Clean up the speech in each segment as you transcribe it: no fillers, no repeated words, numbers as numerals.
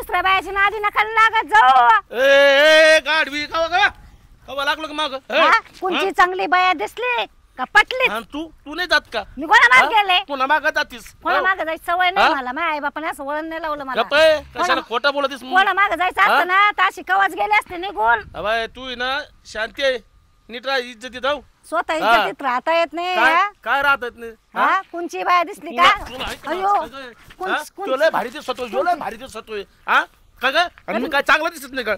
दुसऱ्या बायाची नादी नका लागत जाऊ. ए गाडवी कवा लागलो का माग? कोणची चांगली बाया दिसली का पटली? तू नाही जात का? मी कोणा माग गेले? कोणा माग जातीस? कोणा माग जायची सवय नाही मला. माझ्या आई बापाने असं वळण नाही लावलं मला. कशाला खोटा बोलतीस? कोणा माग जायचं असतं ना तर अशी कवाच गेले असते निघून. अबे तू ना शांती आहे, नीट राहा, इज्जती जाऊ. स्वतः इज्जतीत राहता येत नाही. काय राहत येत नाही? हा कोणची बाया दिसली का? अयो तुला भारी दिसतोय, तुला भारी दिसतोय. हा का ग? आणि मी काय चांगला दिसत नाही का?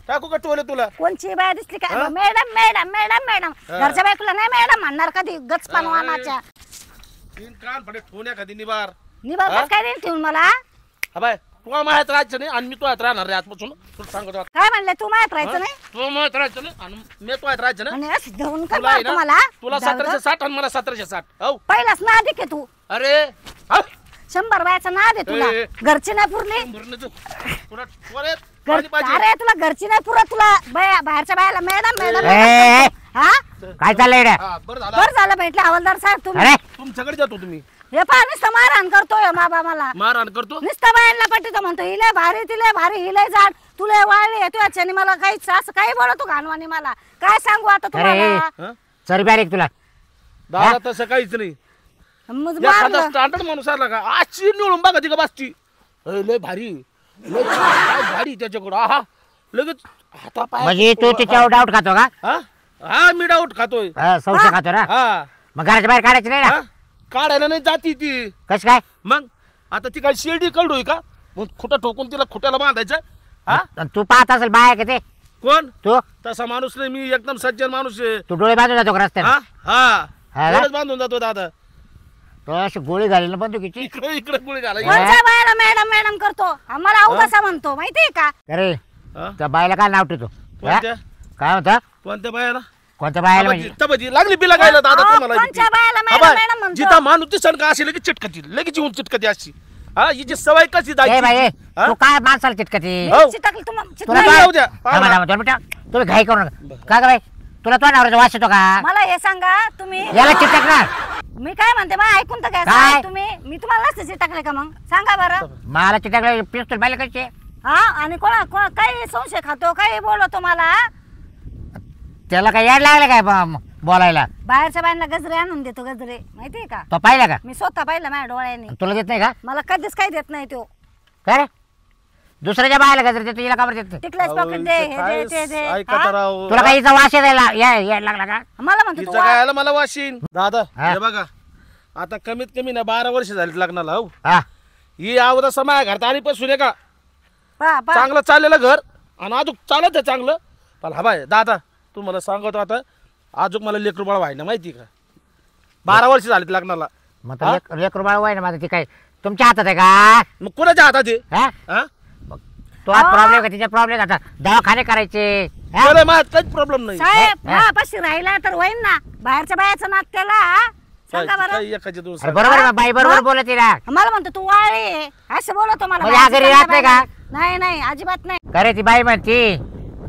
टाकू का टोले तुला? कोणची बाया दिसली का? Madam madam madam madam. घरच्या बायकोला नाही मॅडम म्हणणार कधी गचपान वानाच्या. तीन कान फडे ठेवण्या कधी निबार काय देईल ठेवून मला? अबे तू माझ्यात राहायचं नाही आणि मी तुझ्यात राहणार रे आजपासून. तुला सांगतो काय म्हणले तू माझ्यात राहायचं नाही? तू माझ्यात राहायचं नाही आणि मी तुझ्यात राहायचं ना. आणि असं धरून का मारतो मला? तुला 1760 आणि मला 1760. हो पहिलाच नाद आहे तू. अरे 100 बायाचा नाद आहे तुला. घरची नाही पुरली. अरे तुला घरची नाही पुरत. तुला बाहेरच्या बायाला मॅडम मॅडम. हा काय चाललंय रे? बरं झालं भेटले हवालदार साहेब तुम्ही. तुमच्याकडे जातो तुम्ही. हे पहा नुसतं मारहाण करतोय बाबा मला. मारहाण करतो नुसतं बायांना पट्टी म्हणतो हिले भारी तिले भारी हिले जाड तुला वाळली येतो याच्याने मला काहीच असं काही बोलतो घाणवानी. मला काय सांगू आता तुम्हाला? चरबी तुला दादा तसं काहीच नाही. स्टँडर्ड माणूस आला का आजची निवडून बघा ती का बासची लय भारी लय भारी त्याच्याकडं. हा लगेच हातापाय. म्हणजे तू तिच्यावर डाऊट खातो का? हा मी डाऊट खातोय. संशय खातो ना? हा मग घराच्या बाहेर काढायचं नाही ना? काढायला नाही जाती ती. कस काय मग आता ती काय शिर्डी कळडोय का? मग खुटा ठोकून तिला खुट्याला बांधायचं. हा तू पाहत असेल बाया का ते? कोण तू तसा माणूस नाही. मी एकदम सज्जन माणूस आहे. तू डोळे बांधून जातो का रस्त्याने? हा बांधून जातो दादा. तो अशी गोळी घालेल ना बंदुकीची. इकडे इकडे गोळी घाला. कोणत्या बायाला मॅडम मॅडम करतो? आम्हाला अवकासा म्हणतो माहितीये का? अरे त्या बायला काय नाव ठेवतो? काय म्हणता? कोणत्या बायाला? कोणत्या बायला म्हणजे? तबजी लागली बिला गायला दादा तुम्हाला. कोणत्या बायाला मॅडम मॅडम म्हणतो? जिता माणूस ती सण का अशी लगेच चिटकती लगेच येऊन चिटकती अशी. हा हिची सवय कशी ए जायची? बाई तू काय माणसाला चिटकती? चिटकली तुला तुम्हाला. काय- जाऊ द्या. थांबा, थांबा, 2 मिनिटं. तुम्ही घाई करू नका. का ग बाई तुला तो नवऱ्याचा वास येतो का? मला हे सांगा तुम्ही. याला चिटकणार? मी काय म्हणते मग ऐकून तर काय? काय तुम्ही. मी तुम्हाला नसते चिटकले का? मग सांगा बरं. मला चिटकलं पिस्तूल बायला कशी? हा आणि कोणा काही संशय खातो काही बोलतो मला. त्याला काय याड लागलं काय बोलायला? बाहेरच्या बायांना गजरे आणून देतो गजरे माहितीये का? तो पाहिला का? मी स्वतः पाहिलं माझ्या डोळ्याने. तुला देत नाही का? मला कधीच काही देत नाही तो. काय रे दुसऱ्याच्या बायला गजर देतो हिला का बरं देत? टिकल्याच पॉकेट दे हे दे ते दे. ऐका तर राव. तुला काही वास यायला लागला का? मला म्हणतो हिचं तू काय आलं मला वाशीन. दादा हा. हे बघा आता कमीत कमी ना 12 वर्ष झाली लग्नाला. हो हा ही अवधा समाया घरात आलीपासून आहे का पहा, पहा. चांगलं चाललेलं घर आणि अजून चालत आहे चांगलं. पण हा बाय दादा तू मला सांगतो आता अजून मला लेकरू बाळ व्हायना माहिती का? 12 वर्ष झालीत लग्नाला. मग लेकरू बाळ वाय ना माझं ते काय तुमच्या हातात आहे का? मग कोणाच्या हातात आहे? हा हा? तो आज प्रॉब्लेम का तिचा प्रॉब्लेम आता दवाखाने करायचे हा? बरं, माझ्यात काहीच प्रॉब्लेम नाही. साहेब हा. माझ्यापाशी राहिला तर होईन ना. बाहेरच्या बायाचं नाक त्याला हा? सांगा बरं. काही एकाचे दोन अरे बरोबर आहे, बाई बरोबर बोलत आहे ना. मला म्हणतो तू वाळी आहे. असं बोलतो मला. म्हणजे हा घरी राहत नाही का? नाही नाही अजिबात नाही. अरे ती बाई म्हणती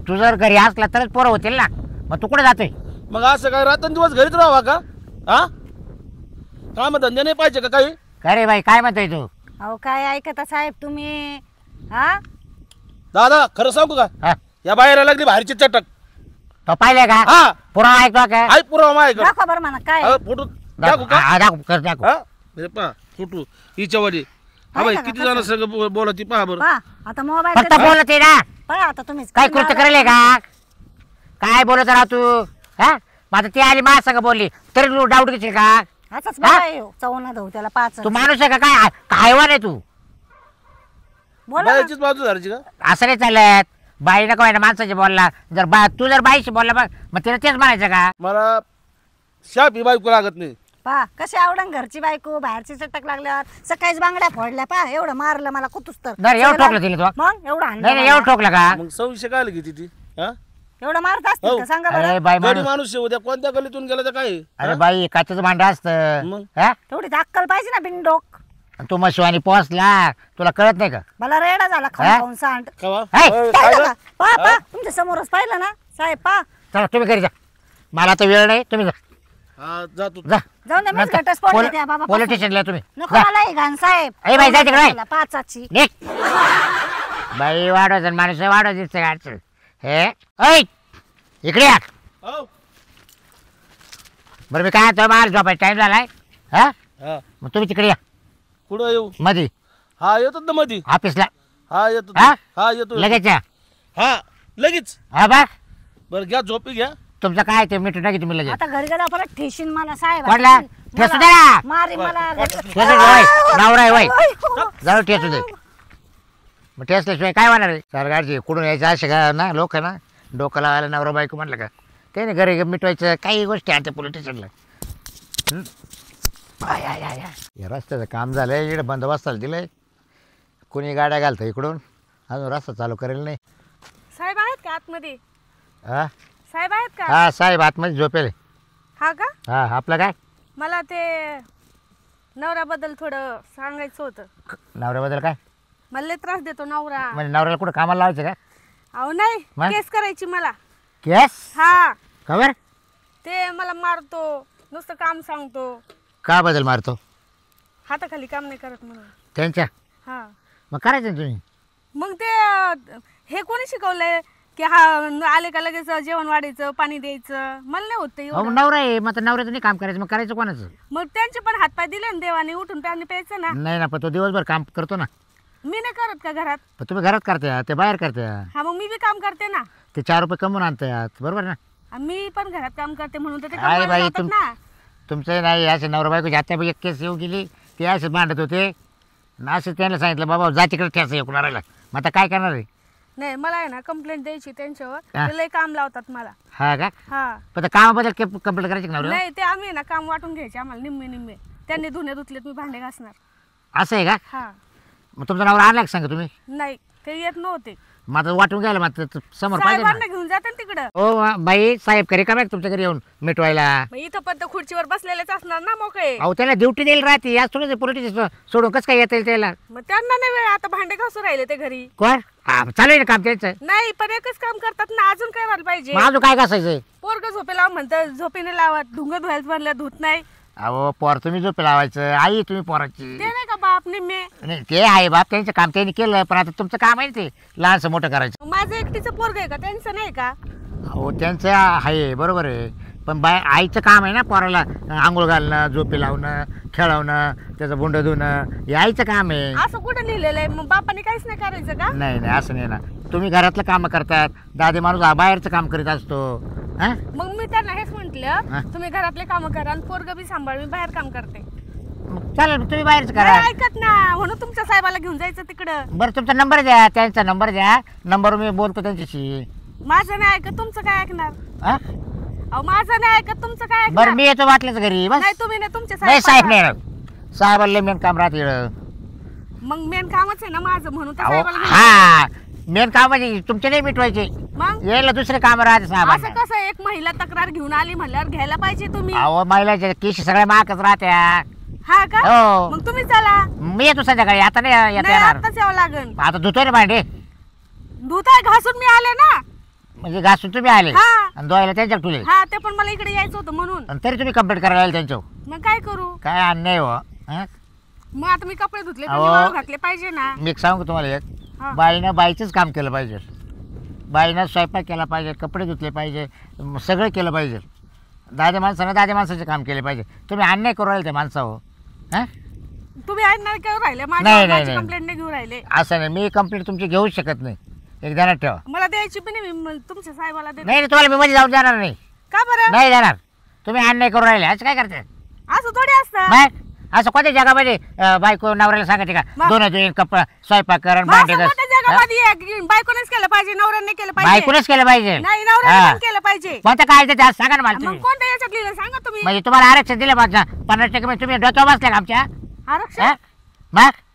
तू जर घरी असला तरच पोरं होतील ना. मग तू कुठे जातोय? मग असं काय रात्रंदिवस घरीच राहावा का? हा काम धंदे नाही पाहिजे का काही? काय रे बाई काय म्हणतोय तू? अहो काय ऐकता साहेब तुम्ही? हा दादा खरं सांगू का हा? या बाहेर लागली बाहेरची चटक. तो पाहिलंय का? हा पुरा ऐकतो का? आई पुरावा माझ्याकडे. दाखवा बरं म्हणा काय. फोटो दाखवू का? दाखव कर दाखव. हा हे पहा फोटो हिच्यावाली. हा बाई किती जण सगळं बोलती पहा बरं. पहा आता मोबाईल फक्त बोलत आहे ना. पहा आता तुम्हीच काय कृत्य करेल का? काय बोलत राह तू? हा माझं ती आली माझ्या संग बोलली तरी तू डाऊट घेशील का? असंच बघा येऊ चवना धऊ त्याला 5. तू माणूस आहे का काय? हैवान आहे तू? बोला ना. बाईचीच बाजू धरायची का? असं नाही चालत. बाई नको आहे ना माणसाची बोलला. जर तू जर बाईशी बोलला मग तिला तेच म्हणायचं का? मला शाप ही बायको लागत नाही. पहा कशी आवडन घरची बायको बाहेरची चटक लागल्यावर सकाळीच बांगड्या फोडल्या. पहा एवढं मारलं मला कुतूस तर. नाही एवढं ठोकलं तिला तू? मग एवढं नाही नाही हाणलं एवढं ठोकलं का? मग संशय काय घेते ती? हा एवढं मारत असतील हो. का सांगा अरे बरं. बाई गडी माणूस माणूस आहे, उद्या कोणत्या गलीतून गेला तर काय? अरे बाई काचेचं भांड असतं मग? हा? तेवढी अक्कल पाहिजे ना बिनडोक. तू मग शिवानी पोहोचला तुला कळत नाही का? मला रेडा झाला हा? खाऊन खाऊन सांड. कवा? हाय. काय पाहिलं गं? का? पहा पहा तुमच्या समोरच पाहिलं ना साहेब. पहा चला तुम्ही घरी जा. मला आता वेळ नाही तुम्ही जा. हा जातो जा जाऊन दे, मीच घटस्फोट देते बाबा. पोलीस स्टेशनला तुम्ही नको जा. मला हे घाण साहेब. ए बाई, जा तिकडे. मला पाचाची. निघ. बाई वाढवायचं माणूस वाढवा दिसतं गाडचं हे ऐ इकडे या. हो. बरं मी काय तो माल झोपायचा टाइम झालाय हा हा मग तुम्ही तिकडे या कुठं येऊ? मध्ये हा येतो ना मधी. ऑफिसला हा येतो हा? हा येतो लगेच या हा लगेच. हा बा बरं घ्या झोपी घ्या. तुमचं काय ते मिठून टाकी तुम्ही लगेच आता घरी गेला परत ठेशीन मला साहेब. कोणला? ठेसू दे ना. मारी मला. ठेसू दे वय नवरा आहे वय जाऊ ठेसू दे मग ठेसल्याशिवाय काय होणार आहे सरकारची कुठून यायचं असे का ना लोक ना डोकं लावायला नवरा बायको म्हणलं का ते नाही घरी मिटवायचं काही गोष्टी आहेत पोलीस स्टेशनला या रस्त्याचं काम झालंय इकडे बंदोबस्ताला दिलंय कोणी गाड्या घालतं इकडून अजून रस्ता चालू करेल नाही साहेब आहेत का आतमध्ये? हा साहेब आहेत का? हा साहेब आतमध्ये झोपेल हा का? हा आपलं काय मला ते नवऱ्याबद्दल थोडं सांगायचं होतं. नवऱ्याबद्दल काय मला लय त्रास देतो नवरा. म्हणजे नवऱ्याला कुठं कामाला लावायचं का अहो नाही, मग? केस करायची मला. केस हा खबर ते मला मारतो, नुसतं काम सांगतो, का बदल मारतो हाताखाली काम नाही करत म्हणून. त्यांच्या हा मग करायचं ना तुम्ही मग ते हे कोणी शिकवलंय की हा आले का लगेच जेवण वाढायचं, पाणी द्यायचं? मला नाही होत ते अहो एवढं. नवरा आहे मग आता नवऱ्याचं नाही काम करायचं मग करायचं कोणाचं मग त्यांचे पण हातपाय दिले ना देवाने, उठून त्यांनी प्यायचं ना. नाही ना पण तो दिवसभर काम करतो ना मी नाही करत का घरात? पण तुम्ही घरात करते ते बाहेर करते हा मग मी बी काम करते ना. ते 4 रुपये कमवून आणतात बरोबर ना मी पण घरात काम करते म्हणून तर ते अरे कमवायला बाई, जातात ना. तुमचं नाही असे नवरा बायको आता एक केस येऊ गेली ते असेच मांडत होते असं त्यांना सांगितलं बाबा जा तिकडे ठेस येऊ राहिला मग आता काय करणार आहे नाही मला आहे ना कंप्लेंट द्यायची त्यांच्यावर. हा. ते लय काम लावतात मला. हा का हा पण त्या कामाबद्दल कंप्लेंट करायची का नवऱ्याला नाही ते आम्ही ना काम वाटून घ्यायचे आम्हाला निम्मे निम्मे. त्यांनी धुणे धुतलेत, मी भांडे घासणार. असं आहे का हा मग तुमचा नवरा आणला का सांगा तुम्ही नाही ते येत नव्हते. मग आता वाटून घ्यायला मग आता समोर पाहिजे ना साहेबांना घेऊन जाते ना तिकडं. हो बाई साहेब करी का तुमच्या घरी येऊन मिटवायला मग इथं पण तर खुर्चीवर बसलेलेच असणार ना मोकळे. अहो त्याला ड्युटी देईल राहते आज थोडं पोलिटिक्स सोडून कसं काय येता येईल त्याला मग त्यांना नाही वेळ, आता भांडे घासून राहिले ते घरी. कोण हा चालू आहे ना काम त्यांचं नाही पण एकच काम करतात ना, अजून काय व्हायला पाहिजे? मग अजून काय घासायचंय पोरग झोपे लाव म्हणतं, झोपेने लावत. ढुंग धुवायला म्हणलं धुत नाही. अहो पोर तुम्ही झोपे लावायचं आई तुम्ही पोराची ते नाही का बाप निम्मे. नाही ते आहे बाप त्यांचं काम त्यांनी केलं पण आता तुमचं काम आहे ना ते लहानसं मोठं करायचं माझं एकटीचं पोरग आहे का, त्यांचं नाही का? अहो त्यांचं आहे बरोबर आहे पण बाय आईचं काम आहे ना पोराला आंघोळ घालणं झोपे लावणं खेळवणं त्याचं बुंड धुणं हे आईचं काम आहे असं कुठं लिहिलेलं आहे? मग बापाने काहीच नाही करायचं का? नाही नाही असं नाही ना तुम्ही घरातलं काम करतात दादी माणूस हा बाहेरचं काम करीत असतो हा मग मी त्यांना हेच हा. म्हंटल तुम्ही घरातले काम करा आणि पोरग बी सांभाळ, मी बाहेर काम करते. मग चालेल तुम्ही बाहेरचं करा नाही ऐकत ना, म्हणून तुमच्या साहेबाला घेऊन जायचं तिकडं. बरं तुमचा नंबर द्या त्यांचा नंबर द्या नंबरवर मी बोलतो त्यांच्याशी माझं नाही ऐकत, तुमचं काय ऐकणार? हा अहो माझं नाही ऐकत, तुमचं काय बरं ऐकणार? मी येतो वाटल्याच घरी बस नाही तुम्ही नाही, तुमचे नाही साहेब पाठवा. नाही साहेबाला मेन काम राहते इकडं. मग मेन कामच आहे ना माझं, म्हणून त्या अहो, साहेबाला घेऊन हा मेन काम म्हणजे तुमचे नाही मिटवायचे जायचं. मग यायला दुसरे काम राहते असं साहेबांना कसं एक महिला तक्रार घेऊन आली म्हणल्यावर घ्यायला पाहिजे तुम्ही. अहो महिलाच्या केशी सगळ्या मागच राहत्या हा का? हो मग तुम्ही चला. मी येतो संध्याकाळी आता नाही येता नाही येणार आताच यावं लागेल. आता धुतोय ना भांडे धुताय घासून मी आले ना. म्हणजे घासून तुम्ही आले हा. आणि धुवायला त्यांच्या तुले हा ते पण मला इकडे यायचं होतं म्हणून. आणि तरी तुम्ही कंप्लीट करायला आले त्यांच्यावर मग काय करू? काय अन्याय हो हं? मग आता मी कपडे धुतले पण अहो. वाळू घातले पाहिजे ना. मी एक सांगू का तुम्हाला एक हा. बाईनं बाईचंच काम केलं पाहिजे बाईनं स्वयंपाक केला पाहिजे कपडे धुतले पाहिजे सगळं केलं पाहिजे दादे माणसानं दादे माणसाचे काम केले पाहिजे तुम्ही अन्याय करू राहिले त्या माणसावर हां तुम्ही ऐकणार काय राहिले? नाही, नाही, माझी नाही. कंप्लेंट नाही घेऊन राहिले. असं नाही मी कंप्लीट तुमची घेऊच शकत नाही एक ध्यानात ठेवा मला द्यायची पण नाही, मी तुमच्या साहेबाला देते. नाही नाही, तुम्हाला मी मध्ये जाऊन जाणार नाही का बरं? नाही जाणार तुम्ही अन्याय करू राहिले असं काय करते असं थोडी असतं. मग असं कोणत्या जगामध्ये बायको नवऱ्याला सांगायचे का मग? दोन दोन कपडा स्वयंपाक करा मग भांडे असं घास. मोठ्या जगामध्ये आहे की बायकोनेच केलं पाहिजे, नवऱ्याने केलं पाहिजे. बायकोनेच केलं पाहिजे नाही नवऱ्याने हा. पण केलं पाहिजे. कोणतं काय ते आज सांगा ना मला मग तुम्ही कोणत्या याच्यात लिहिलं सांगा तुम्ही. म्हणजे तुम्हाला आरक्षण दिलं माझ्या 50% म्हणजे तुम्ही डोक्यावर बसले का आमच्या आरक्षण हा? मग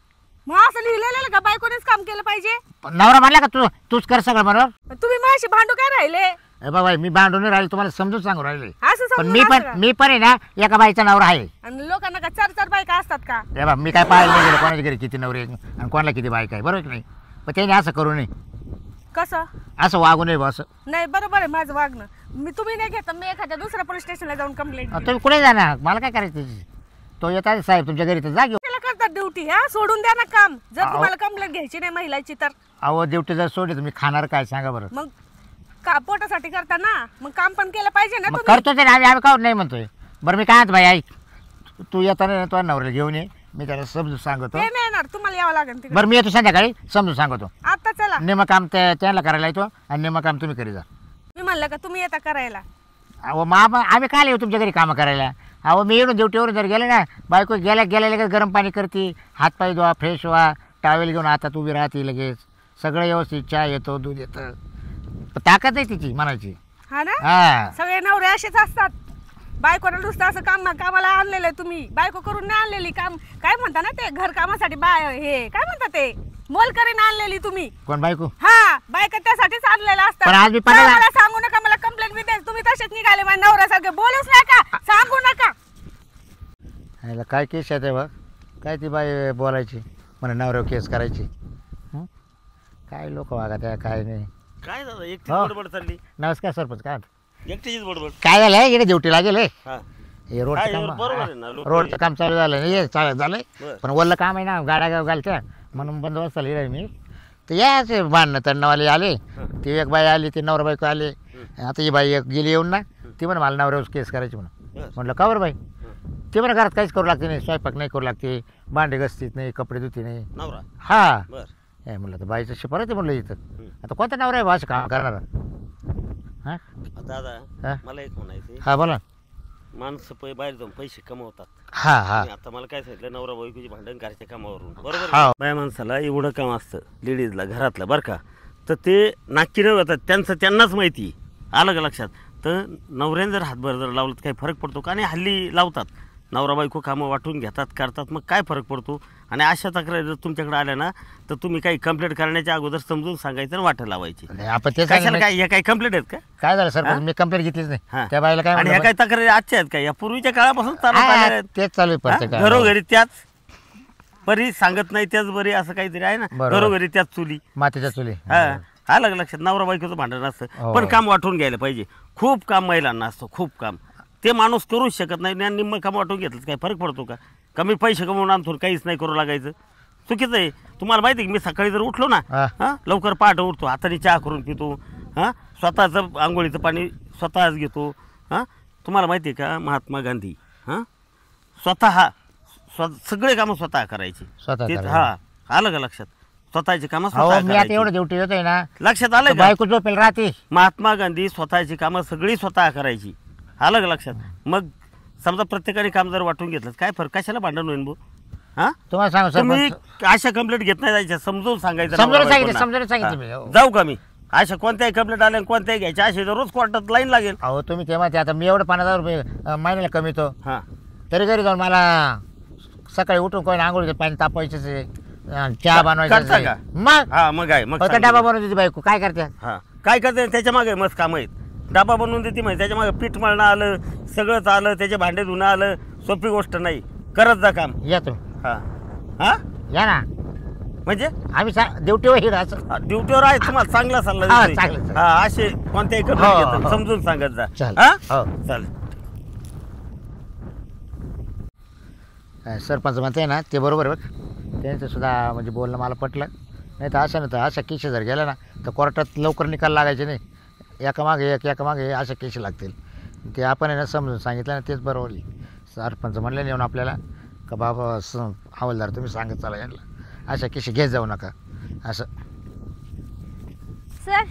मग असं लिहिलेलं का बायकोनेच काम केलं पाहिजे? नवरा म्हणला का तूच कर सगळं बरोबर तुम्ही माझ्याशी भांडू काय राहिले? ए बाबा मी भांडून राहिले तुम्हाला समजून सांगू राहिले असं पण समजून मी पण आहे ना एका बाईचा नवरा आहे आणि लोकांना का 4-4 बायका असतात का? ए बा मी काय पाहायला नाही गेलो कोणाच्या घरी किती नवरे आहेत आणि कोणाला किती बायका आहे बरोबर की नाही पण त्याने असं करू नये कसं? असं वागू नये बा असं नाही बरोबर आहे माझं वागणं. तुम्ही नाही घेता, मी एखाद्या दुसऱ्या पोलीस स्टेशनला जाऊन कंप्लेंट तुम्ही कुठे जाणार मला काय करायचं त्याची? तो येतात साहेब तुमच्या घरी तर जा घेऊ. त्याला करतात ड्युटी, हा सोडून द्या ना काम. जर तुम्हाला कंप्लेंट घ्यायची नाही महिलाची तर अहो ड्युटी जर सोडली तर मी खाणार काय सांगा बरं. मग का पोटासाठी करता ना, मग काम पण केलं पाहिजे ना मग तुम्ही. करतोच आहे ना आम्ही काहून नाही म्हणतोय. बरं मी काय म्हणतो बाई ऐक, तू येताना तो नवऱ्याला घेऊन ये, मी त्याला समजून सांगतो. ते नाही येणार, तुम्हाला यावं लागेल तिकडे. बरं मी येतो संध्याकाळी समजून सांगतो. आता चला, नेमं काम त्याला करायला येतो आणि नेमं काम तुम्ही करी जा. मी म्हणलं का तुम्ही येता करायला. अहो मग आम्ही काय येऊ तुमच्या घरी कामं करायला? अहो मी येऊन ड्युटीवर जर गेले ना, बायको गेल्या लगेच गरम पाणी करते, हातपाय धुवा, फ्रेश व्हा, टावेल घेऊन हातात उभी राहते, लगेच सगळं व्यवस्थित, चहा येतो, दूध येतं, ताकद आहे तिची म्हणायची. हा ना, हा सगळे नवरे असेच असतात. बायकोला नुसतं असं कामाला आणलेलं आहे तुम्ही, बायको करून नाही आणलेली. काम काय म्हणता ना ते घर कामासाठी हे काय म्हणता ते मोलकरीन आणलेली तुम्ही. कोण बायको? हा, बायका त्यासाठीच आणलेल्या असतात. पण आज मी तर मला सांगू नका, मला कंप्लेंट बी द्याल तुम्ही. तसेच निघाले माझ्या नवऱ्यासारखे, बोलूच नका, सांगू नका. ह्याला काय केस आहे बघ, काय ती बाई बोलायची म्हणा नवऱ्यावर केस करायची. काय लोक वागा त्या काय नाही. काय दादा एकटीच हो. बडबड चालली? नमस्कार सरपंच. काय एकटीच बडबड. काय झालं इकडे ड्युटीला गेले, हा हे रोडचं काय काम बरोबर आहे ना, लोक- रोडचं काम चालू झालं नाही, चालू झालंय बरं. पण वल्लं काम आहे ना, गाड्या घालत्या म्हणून बंदोबस्त लिहिलं मी. तर याचे भांडणं तणवाले आले, ती एक बाई आली, ती नवरा बायको आले. आता ही बाई एक गेली येऊन ना, ती म्हणे मला नवऱ्यावर केस करायची म्हणून. बरं. म्हटलं का बरं बाई? ती म्हणे घरात काहीच करू लागते नाही, स्वयंपाक नाही करू लागते, भांडे घसतीत नाही, कपडे धुती नाही. नवरा हा बर हे म्हणलं तर बाईचं शिफारस आहे म्हणलं इथं. आता कोणता नवरा आहे बा असं काम करणार? हां दादा हा? मला एक म्हणायचं, हा बोला. माणसं बाहेर जाऊन पैसे कमवतात. हा हा आणि आता मला काय सांगितलं, नवरा बायकोची भांडण करायच्या कामावरून, बरोबर हा. आहे? बाया माणसाला एवढं काम असतं लेडीजला घरातलं, बरं का, तर ते नाक्की न होतात त्यांचं त्यांनाच माहिती. आलं का लक्षात? तर नवऱ्याने जर हातभार जर लावलं तर काही फरक पडतो का? आणि हल्ली लावतात, नवरा बायको कामं वाटून घेतात, करतात, मग काय फरक पडतो? आणि अशा तक्रारी जर तुमच्याकडे आल्या ना, तर तुम्ही काही कंप्लेंट करण्याच्या अगोदर समजून सांगायचं आणि वाटं लावायची. नाही, आपण ते कशाला सांगितलं. काय, या काही कंप्लेंट आहेत का? काय झालं सर, हा? मी कंप्लेंट घेतलीच हा. नाही. त्या बाईला काय आणि ह्या म्हणलं काही तक्रारी आजच्या आहेत का? या पूर्वीच्या काळापासून चालत हा, आलेल्या आहेत. तेच चालू आहे हा? प्रत्येक घरोघरी त्याच बरी सांगत नाही त्याच बरी, असं काहीतरी आहे ना. बरोबर. घरोघरी त्याच चुली. मातीच्या चुली. हा आलं का लक्षात? नवरा बायकोचं भांडण असतं, हो. पण काम वाटून घ्यायला पाहिजे. खूप काम महिलांना असतं, खूप काम. ते माणूस करूच शकत नाही, आणि निम्म काम वाटून घेतलं काय फरक पडतो का? कमी पैसे कमवून आणतो, काहीच नाही करू लागायचं, चुकीचं आहे. तुम्हाला माहिती आहे की मी सकाळी जर उठलो ना, हा. हा लवकर पहाटे उठतो, हाताने चहा करून पितो, हा स्वतःचं आंघोळीचं पाणी स्वतःच घेतो. हा तुम्हाला माहिती आहे का, महात्मा गांधी स्वतः सगळे कामं स्वतः करायची. स्वतः ते- करायची. हा आलं का लक्षात? स्वतःची कामं हो स्वतः मी आता करायची. एवढं ड्युटी येतोय ना, लक्षात आलं का? बायको झोपेल राहते. महात्मा गांधी स्वतःची कामं सगळी स्वतः करायची. आलं का लक्षात? मग समजा प्रत्येकाने काम जर वाटून घेतलं काय फरक, कशाला भांडण होईल भाऊ? हा तुम्हाला सांगू तुम्ही सरपंच, अशा कंप्लेंट घेत नाही जायच्या, समजून सांगायचं. समजावून नवरा सांगितलं, बायकोंना. समजावून सांगितलं मी. हा. हो. जाऊ का मी? अशा कोणत्याही कंप्लेंट आल्या कोणत्याही घ्यायच्या, असे रोज कोर्टात लाईन लागेल. अहो तुम्ही तेव्हा ते आता मी एवढं 5000 रुपये महिन्याला कमीतो, हा तरी घरी जाऊन मला सकाळी उठून कोणी आंघोळीचं पाणी तापवायचंच आहे, चहा बनवायचं करता का? मग हा मग आहे, मग फक्त सांगितलं. डबा बनवते ती बायको, काय करते? हा काय करते त्याच्या मागे मस्त काम आहेत. डबा बनवून देते माहिती, त्याच्या मागे पीठ मळणं आलं, सगळंच आलं, त्याचे भांडे धुणं आलं, सोपी गोष्ट नाही. करत जा काम. या तू, हा हा या ना, म्हणजे आम्ही ड्युटीवर हिड असं. ड्युटीवर आहे, तुम्हाला चांगला सल्ला हा, देतोय. चांगलं, चांगलं. हा असे कोणत्याही हो, कंप्लेंट घेतात, हो. समजून सांगत जा. चालेल. हा हो. चालेल. सरपंच म्हणते ना ते बरोबर आहे बघ, त्यांचं सुद्धा म्हणजे बोलणं मला पटलं. नाही तर असं नाही तर अशा केस जर गेल्या ना तर कोर्टात लवकर निकाल लागायचे नाही, एकामागे एक अशा केस लागतील. ते आपण आहे ना समजून सांगितलं ना तेच बरोबर आहे. सरपंच म्हणले येऊन आपल्याला का बाबा हवालदार तुम्ही सांगत चला यांना अशा केस घेत जाऊ नका असं. सर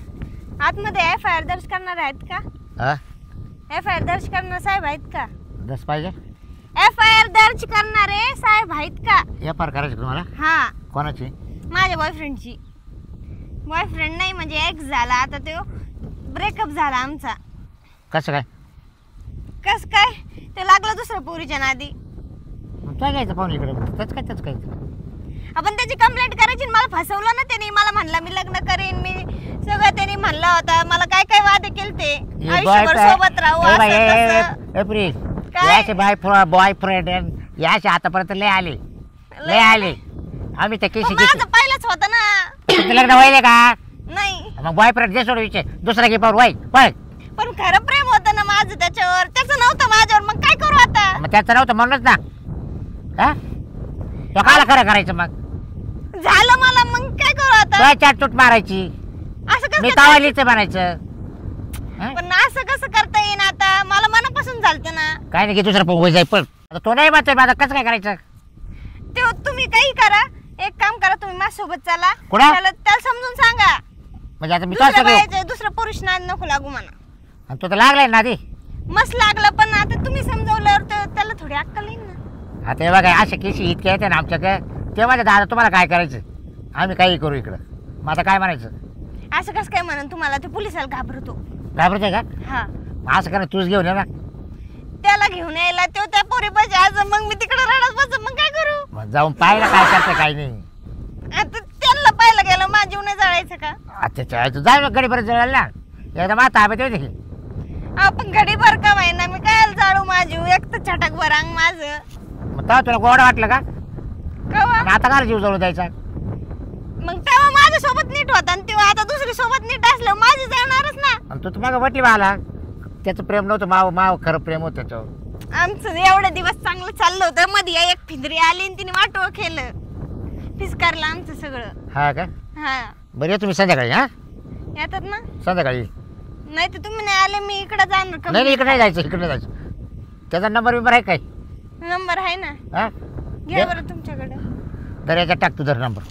आतमध्ये FIR दर्ज करणार आहेत का? हां FIR दर्ज करणार साहेब आहेत का? दस पाहिजे FIR दर्ज करणारे साहेब आहेत का? FIR करायची तुम्हाला? हा कोणाची? माझ्या बॉयफ्रेंडची. बॉयफ्रेंड नाही म्हणजे एक्स झाला, आता तो ब्रेकअप झाला आमचा. कसं काय? कस काय? ते लागलं दुसऱ्या पोरीच्या नादी. काय घ्यायचं पाहुणे इकडे त्याच काय आपण त्याची कंप्लेंट करायची. मला फसवलं ना त्याने, मला म्हणला मी लग्न करीन, मी सगळं त्याने म्हणलं होता. मला काय काय वादे केलते, आयुष्यभर सोबत राहू असं तसं. काय? बॉयफ्रेंड याचे आतापर्यंत लय आले आम्ही त्या केशी माझं पहिलंच होतं ना. लग्न व्हायले का? नाही मग बॉयफ्रेंड जे सोडू विषय दुसरा घे पाहू वाई पण खरं प्रेम होतं ना माझं त्याच्यावर, त्याचं नव्हतं माझ्यावर. मग काय करू आता? मग त्याचं नव्हतं म्हणूनच ना. हा तो काला खरं करायचं मग? झालं मला, मग काय करू आता? तो चाटचूट मारायची, असं मी कसं कावालीच म्हणायचं. पण असं कसं करता येईन आता? मला मनापासून झालतं ना. काय नाही की दुसरा पोंग जाय. पण आता तो नाही म्हणतोय माझं, कसं काय करायचं? ते तुम्ही काही करा, एक काम करा, तुम्ही माझ्यासोबत चला. कुठं? त्याला समजून सांगा म्हणजे आता मी दुसऱ्या तो बायाचं, दुसऱ्या पुरुष नाद नको लागू म्हणा. आणि तो तर लागलाय ना आधी. मस्त लागलं, पण आता तुम्ही समजवल्यावर त्याला थोडी अक्कल येईल ना. आता हे बघा असे केसी इतके येते ना आमच्याकडे, ते माझ्या दादा तुम्हाला काय करायचं, आम्ही काही करू इकडं. मग आता काय म्हणायचं? असं कसं काय म्हणून तुम्हाला? ते पोलिसाला घाबरतो. घाबरतंय का? हा, मग असं करा, तूच घेऊन ये ना. त्याला घेऊन यायला तो त्या पोरी पाहिजे आज, मग मी तिकडे रडत बस, मग काय करू? मग जाऊन पाहिलं काय करतं काय नाही. आता त्यांना पाहायला गेलं, माझ्या जीव नाही जळायचं का? अच्छा जाऊ गडी परत जळायला ना, एकदा मला ताब्यात येते. आपण घडी भर का ना, मी काय जाळू माझी एक तर छटक भर अंग माझं. मग तेव्हा तुला गोड वाटलं का? कवा? आणि आता काय जीव जळू द्यायचा? मग तेव्हा माझ्या सोबत नीट होता, आणि तेव्हा आता दुसरी सोबत नीट असलं माझी जाणारच ना. आणि तू तुम्हाला वटी आला, त्याचं प्रेम नव्हतं, माव खरं प्रेम होतं त्याच्यावर. आमचं एवढे दिवस चांगलं चाललं होतं, मध्ये एक फिंदरी आली आणि तिने वाटोळ केलं, फिसकारलं आमचं सगळं. हा का? हा, बरं तुम्ही संध्याकाळी. हा येतात ना? संध्याकाळी नाही तर तुम्ही नाही आले, मी इकडे जाणार का? नाही इकडे नाही जायचं, इकडे जायचं. त्याचा नंबर बिंबर आहे काय? नंबर आहे ना, हा घ्या बरं तुमच्याकडे. तर याच्यात टाक तुझा नंबर.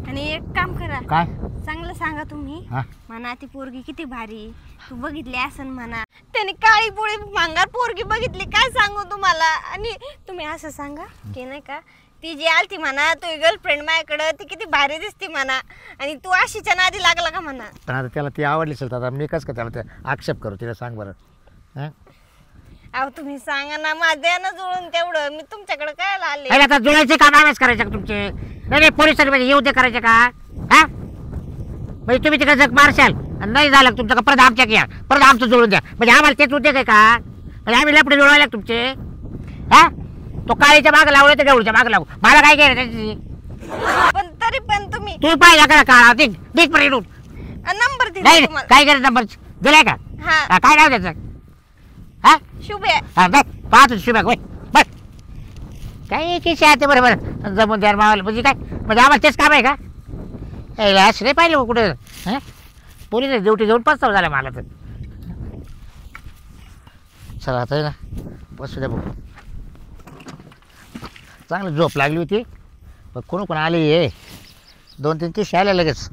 आणि एक काम करा, काय? चांगलं सांगा तुम्ही. हा म्हणा ती पोरगी किती भारी, तू बघितली असन म्हणा. त्याने काळी पोळी भांगार पोरगी बघितली, काय सांगू तुम्हाला. आणि तुम्ही असं सांगा की नाही का, ती जी आलती म्हणा तुझी गर्लफ्रेंड माझ्याकडं, ती किती भारी दिसती म्हणा, आणि तू अशीच्या नादी लागला का म्हणा. पण आता त्याला ती आवडली असेल, तर आता मी कसं का त्याला ते आक्षेप करू? तिला सांग बरं. हा अहो तुम्ही सांगा ना, माझ्या ना जुळून तेवढं, मी तुमच्याकडे काय आले. अरे आता जुळायचे काम आम्हीच करायचे का तुमचे? नाही पोलिसांनी म्हणजे येऊ दे करायचे का? हा म्हणजे तुम्ही तिकडे जग मारशाल आणि नाही झालं तुमचं का परत आमच्या या, परत आमचं जुळून द्या, म्हणजे आम्हाला तेच उद्योग आहे का? म्हणजे आम्ही लपडे जुळवायला तुमचे? हा तो काळीच्या मागं लावलं तर देऊळच्या मागं लागू, मला काय घ्यायला त्याची? पण तरी पण तुम्ही तू पाहिला का काळा दिक पर्यंत नंबर दिला नाही तुम्हाला. काय करायचं नंबर दिलाय का? हा, काय नाव त्याचं? हा शुभ आहे. हा बघ पाहतो शुभ्या होय बघ काय किशी आहे बरोबर जमून द्या मावाला, म्हणजे काय म्हणजे आम्हाला तेच काम आहे का? असं नाही पाहिलं कुठं. हां पोलीस ड्युटी घेऊन पस्ताव झाला मला तर. चला आता आहे ना बसू द्या बघू. चांगली झोप लागली होती, पण कोण आली आहे 2-3 किशी आल्या लगेच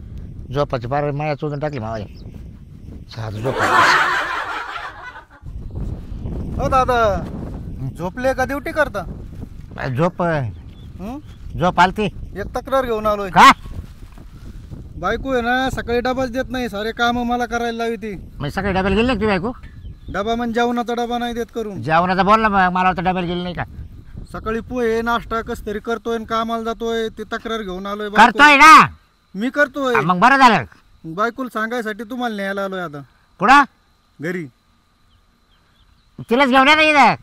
झोपाची पार माया चोदून टाकली मावाले. चला झोप. हो दादा, झोपले का ड्युटी करता? झोप हं? झोप आलती एक तक्रार घेऊन आलोय. का? बायको आहे ना, सकाळी डबाच देत नाही, सारे काम मला करायला लावी ती. म्हणजे सकाळी डब्याला गेली नाही तुम्ही बायको? डबा म्हणजे जेवणाचा डबा नाही देत करून. जेवणाचा बोल ना मला वाटतं डब्याला गेली नाही का? सकाळी पोहे नाश्ता कस तरी करतोय आणि कामाला जातोय, ते तक्रार घेऊन आलोय. करतोय ना मी करतोय. मग बरं झालं. बायकोला सांगायसाठी तुम्हाला न्यायला आलोय आता कुठं? घरी. तिलाच घेऊन या ना.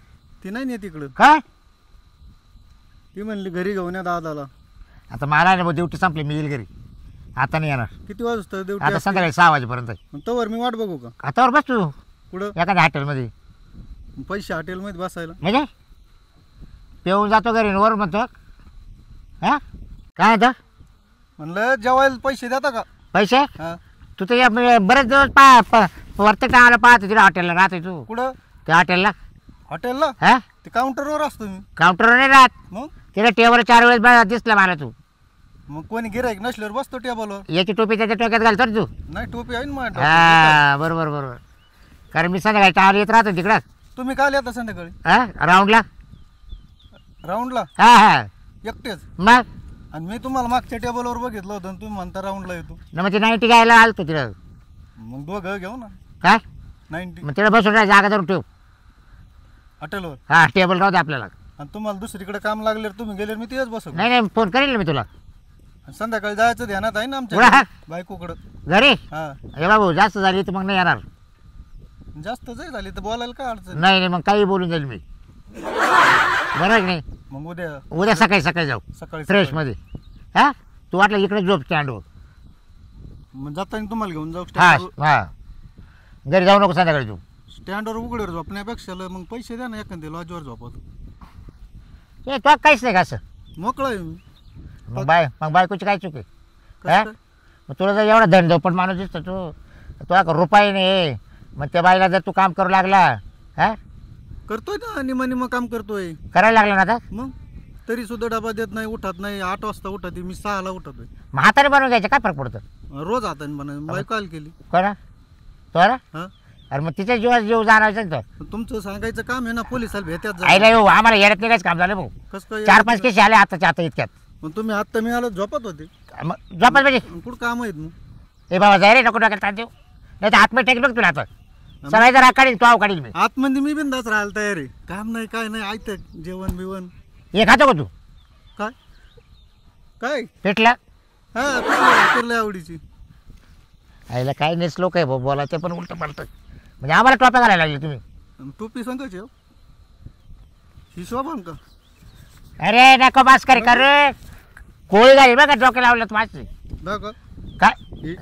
ती नाही नेत तिकडं. काय? ती म्हणली घरी घेऊन या दादाला. आता मला ड्युटी संपली, मी येईल घरी. आता नाही येणार. किती वाजता आता ड्युटी? संध्याकाळी 6 वाजेपर्यंत. तवर मी वाट बघू का? आतावर बस तू कुठं? एखाद्या हॉटेलमध्ये. पैसे हॉटेलमध्ये बसायला. म्हणजे पेऊन जातो घरी वर म्हणतो. हा काय होतं? म्हणलं जेवायला पैसे देता का? पैसे? हा. तू तर बरेच दिवस प्रत्येक टायमाला पाहतो तिला हॉटेलला राहते तू. कुठं? त्या हॉटेलला. हॉटेलला? हा ते काउंटरवर असतो मी. काउंटरवर नाही राहत. मग तिला टेबल 4 वेळेस दिसला मला तू. मग कोणी गिराईक नसल्यावर बसतो टेबलवर. याची टोपी त्याच्या डोक्यात घाल तर तू. नाही टोपी आहे ना माझ्या. हा बरोबर बरोबर. कारण मी संध्याकाळी टावर येत राहतो तिकडं. तुम्ही काल येता संध्याकाळी हा राऊंडला. राऊंडला? हा हा एकटेच? मग आणि मी तुम्हाला मागच्या टेबलवर बघितलं होतं आणि तुम्ही म्हणता राऊंडला येतो. ना मग ते 90 घ्यायला आलतो तिला. मग दोघं घेऊ ना. काय 90 मग तिला बसून राहा, जागा धरून ठेव. हॉटेलवर. हा टेबल राहू दे आपल्याला. आणि तुम्हाला दुसरीकडे काम लागल्यावर तुम्ही गेल्यावर मी तिथेच बसू. नाही नाही फोन करेल ना मी तुला संध्याकाळी जायचं ध्यानात आहे ना कुठं? आमच्या बायकोकडं. घरी. हा. हे बाबू जास्त झाली तर मग नाही येणार. जास्त जरी झाली तर बोलायला काय अडचण? नाही नाही मग काही बोलून जाईल मी. बरं आहे की नाही? मग उद्या उद्या सकाळी जाऊ सकाळी फ्रेशमध्ये. हा तू वाटलं इकडे झोप स्टँडवर. मग जाताना तुम्हाला घेऊन जाऊ हा स्टँडवर. हा घरी जाऊ नको संध्याकाळी तू. स्टँडवर उघड्यावर झोपण्यापेक्षा मग पैसे द्या ना एखाद्या लॉजवर झोपत. ए तो काहीच नाही का असं. मोकळा आहे मी. मग बायकोची काय चूक आहे. कसं हा? काय? मग तुला जर एवढा धंदोपट माणूस दिसतो तो का रुपये नाही. मग त्या बाईला जर तू काम करू लागला हा करतोय ना निम काम करतोय. करायला लागला ना आता. मग तरी सुद्धा डबा देत नाही, उठत नाही. 8 वाजता उठत मी 6ला उठतोय. मग हाताने बनवून घ्यायचं काय फरक पडतं. रोज हाताने बनव. बायको काल केली. कोणा तो ना. हा अरे मग तिच्या जीवात जीव जाणायचं ना तो. तुमचं सांगायचं काम आहे ना, पोलिसाला भेटत आईला येऊ आम्हाला येण्यात निघायचं काम झालं भाऊ. कसं काय 4-5 केस आले आताच्या आता इतक्यात. मग तुम्ही आत्ता मी आलो झोपत होते. मग झोपाच म्हणजे कुठं काम आहेत मग. ए बाबा जाय रे नको टाकायला ताण देऊ. नाही तर आतमध्ये टेक बघ तुला आता सगळं जर काढील तो काढील मी. आतमध्ये मी बिंदाच राहायला तयार आहे. काम नाही काय नाही ऐकत जेवण बिवण. हे खातो का तू काय काय पेटला. हा कुर्ल्या आवडीची. आईला काय नेस लोक आहे भाऊ बोला ते पण उलट पडतं. म्हणजे आम्हाला टॉप्या घालायला लागले तुम्ही. आणि टोपी सांगायची हो. ही शोभा का. अरे नको बास कर कर कोळी घाली बघा डोक्या लावलं माझी. दाखव. काय ही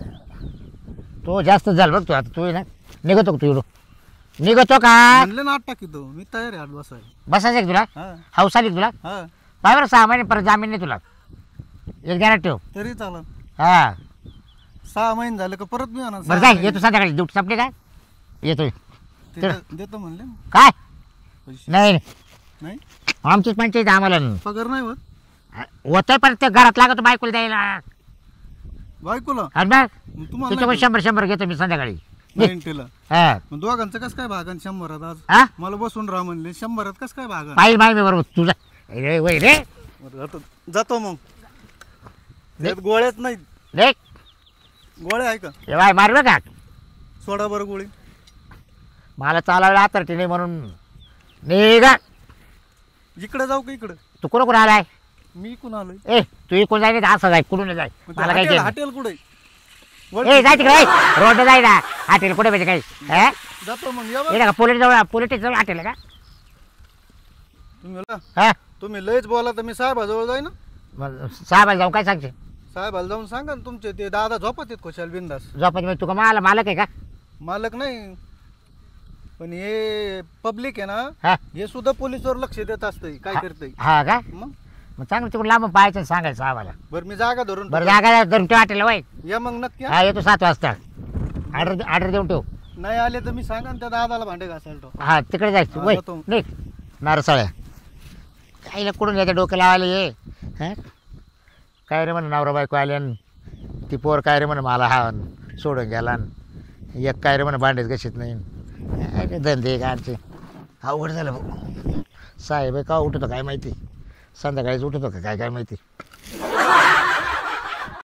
तो जास्त झालं बघ तू आता तू ना निघतो का तू एवढं निघतो का म्हणले ना 8 टाकीतो मी तयार आहे 8 बसायला. बसायचं का तुला हा हौस आली का तुला. हा पाय बरं 6 महिने परत जामीन नाही तुला एक ध्यानात ठेव. तरी चालेल. हा 6 महिने झाले का परत मी आणा. बरं जाय येतो संध्याकाळी ड्युटी संपली काय येतोय देतो म्हणले ना काय पैसे. नाही नाही आमचीच पंचायत आम्हाला पगार नाही होत होतंय पण ते घरात लागतो बायकोला द्यायला. बायकोला. आणि मग मग तुम्हाला तुझ्याकडे 100 घेतो मी संध्याकाळी. 90ला. हा मग दोघांचं कसं काय भागन 100त आज. हा मला बसून राहा म्हणले 100त कसं काय भागन. पाहिजे माय मी बरोबर तुझा रे वय रे बरं, जातो मग. त्यात गोळ्याच नाही. रे गोळ्या आहे का. हे बाय मारवे का सोडा बरं गोळी. मला चालायला आता नाही म्हणून निघा. इकडे जाऊ का इकडे. तू कोण कोण आलाय. मी कुण आलोय. ए तू इकडून जाय नाही असं जाय कुठून जाय मला काय हॉटेल कुठे. ए जाय तिकडे रोड जाय ना हॉटेल कुठे पाहिजे काही हा जातो मग या बरं. येणार का पोलीस जवळ पोलीस जवळ हॉटेल आहे का. हा तुम्ही लयच बोला तर मी साहेबाजवळ जाई ना. मग साहेबाला जाऊन काय सांगते. साहेबाला जाऊन सांगा ना तुमचे ते दादा झोपत आहेत खुशाल बिंदास. झोपायची म्हणजे तुका मला मालक आहे का. मालक नाही पण हे पब्लिक आहे ना. हा हे सुद्धा पोलिसवर लक्ष देत असतंय काय करतंय. हा का मग मग चांगलं तिकडून लांब पाहायचं आणि सांगायचं साहेबाला. बरं मी जागा धरून बरं जागा धरून ठेव हॉटेलला वय. या मग नक्की हा. हा येतो 7 वाजता ऑर्डर देऊन ठेव. नाही आले तर मी सांगा ना त्या दादाला भांडे घासायला ठेव. हा तिकडे जायचं हा, वय जातो. निघ नारसाळ्या काहीला कुठून याच्या डोक्याला आले ये हा काय रे म्हण नवरा बायको आले ती पोर काय रे म्हण मला हा सोडून गेला एक काय रे म्हण भांडेच घशीत नाही. काय धंदे गाडचे अवघड झालं भाऊ. साहेब का उठतो काय माहिती संध्याकाळीच उठतो का काय काय माहिती.